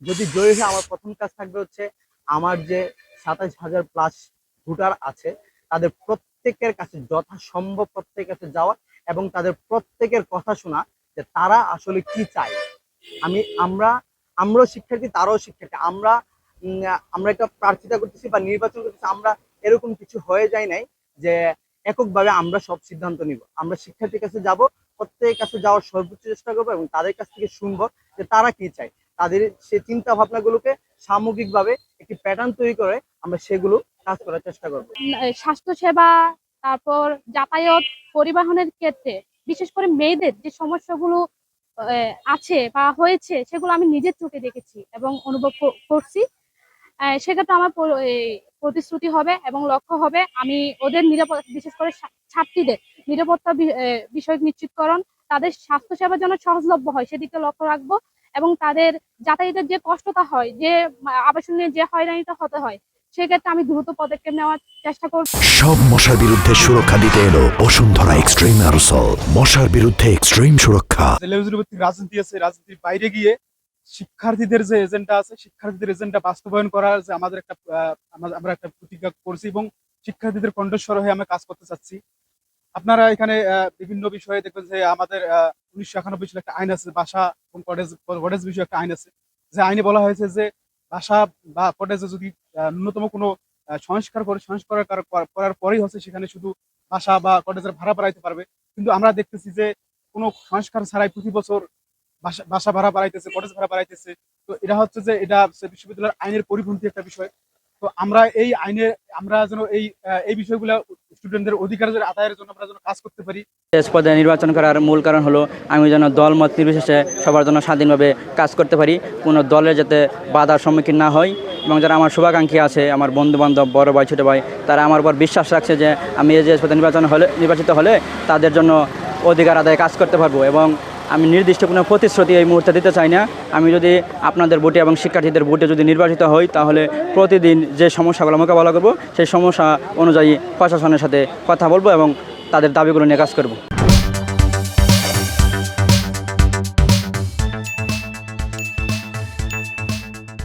যদি জয়ী হয়ে আমার প্রথম কাজ থাকবে হচ্ছে আমার যে ২৭,০০০ প্লাস ভোটার আছে তাদের প্রত্যেকের কাছে যথাসম্ভব প্রত্যেকের কাছে যাওয়া এবং তাদের প্রত্যেকের কথা শোনা যে তারা আসলে কি চায়। আমরা আমরাও শিক্ষার্থী, তারাও শিক্ষার্থী। আমরা একটা প্রার্থিতা করতেছি বা নির্বাচন করতেছি, আমরা এরকম কিছু হয়ে যায় নাই যে এককভাবে আমরা সব সিদ্ধান্ত নিব। আমরা শিক্ষার্থীর কাছে যাব, প্রত্যেকের কাছে যাওয়ার সর্বোচ্চ চেষ্টা করবো এবং তাদের কাছ থেকে শুনবো যে তারা কি চায়। তাদের সেই চিন্তা ভাবনাগুলোকে সামগ্রিকভাবে একটি প্যাটার্ন তৈরি করে আমরা সেগুলো কাজ করার চেষ্টা করব। স্বাস্থ্যসেবা, তারপর যাতায়াত, পরিবহনের ক্ষেত্রে বিশেষ করে মেয়েদের যে সমস্যাগুলো আছে বা হয়েছে সেগুলো আমি নিজের চোখে দেখেছি এবং অনুভব করছি। সেক্ষেত্রে আমার প্রতিশ্রুতি হবে এবং লক্ষ্য হবে আমি ওদের নিরাপত্তা, বিশেষ করে ছাত্রীদের নিরাপত্তা বিষয়ক নিশ্চিতকরণ, তাদের স্বাস্থ্যসেবা যেন সহজলভ্য হয় সেদিকে লক্ষ্য রাখবো এবং তাদের যাতায়াতের যে কষ্টটা হয়, যে আবাসনের যে হয়রানিটা হতে হয়, সেক্ষেত্রে আমি দ্রুত পদক্ষেপ নেওয়ার চেষ্টা করব। সব মশার বিরুদ্ধে সুরক্ষা দিতে এলো বসুন্ধরা এক্সট্রিম অ্যারোসল। মশার বিরুদ্ধে এক্সট্রিম সুরক্ষা। রাজনীতি আছে, রাজনীতির বাইরে গিয়ে শিক্ষার্থীদের যে এজেন্ডা আছে, শিক্ষার্থীদের এজেন্ডা বাস্তবায়ন করার যে আমাদের একটা আমরা একটা প্রতিজ্ঞা করছি এবং শিক্ষার্থীদের কণ্ঠস্বর হয়ে আমরা কাজ করতে চাচ্ছি। আপনারা এখানে বিভিন্ন বিষয়ে দেখবেন যে আমাদের ১৯৯১ সালে একটা আইন আছে, বাসা এবং কটেজ বিষয়ে একটা আইন আছে, যে আইনে বলা হয়েছে যে বাসা বা কটেজে যদি ন্যূনতম কোনো সংস্কার করার পরেই হচ্ছে সেখানে শুধু বাসা বা কটেজের ভাড়া বাড়াইতে পারবে। কিন্তু আমরা দেখতেছি যে কোনো সংস্কার ছাড়াই প্রতি বছর বাসা ভাড়া বাড়াইতেছে, কটেজ ভাড়া বাড়াইতেছে। তো এটা হচ্ছে যে এটা বিশ্ববিদ্যালয়ের আইনের পরিপন্থী একটা বিষয়। তো আমরা এই আইনে আমরা যেন এই বিষয়গুলো স্টুডেন্টদের অধিকারের আদায়ের জন্য আমরা যেন কাজ করতে পারি। পদে নির্বাচন করার মূল কারণ হলো আমি যেন দল মত নির্বিশেষে সবার জন্য স্বাধীনভাবে কাজ করতে পারি, কোনো দলের যাতে বাধার সম্মুখীন না হয় এবং যারা আমার শুভাকাঙ্ক্ষী আছে, আমার বন্ধু বান্ধব, বড় ভাই ছোটো ভাই, তারা আমার উপর বিশ্বাস রাখছে যে আমি এই যে পদে নির্বাচিত হলে তাদের জন্য অধিকার আদায়ে কাজ করতে পারবো। এবং আমি নির্দিষ্ট কোনো প্রতিশ্রুতি এই মুহূর্তে দিতে চাই না। আমি যদি আপনাদের ভোটে এবং শিক্ষার্থীদের ভোটে যদি নির্বাচিত হই তাহলে প্রতিদিন যে সমস্যাগুলো মোকাবেলা করব সেই সমস্যা অনুযায়ী প্রশাসনের সাথে কথা বলবো এবং তাদের দাবিগুলো নিয়ে কাজ করব।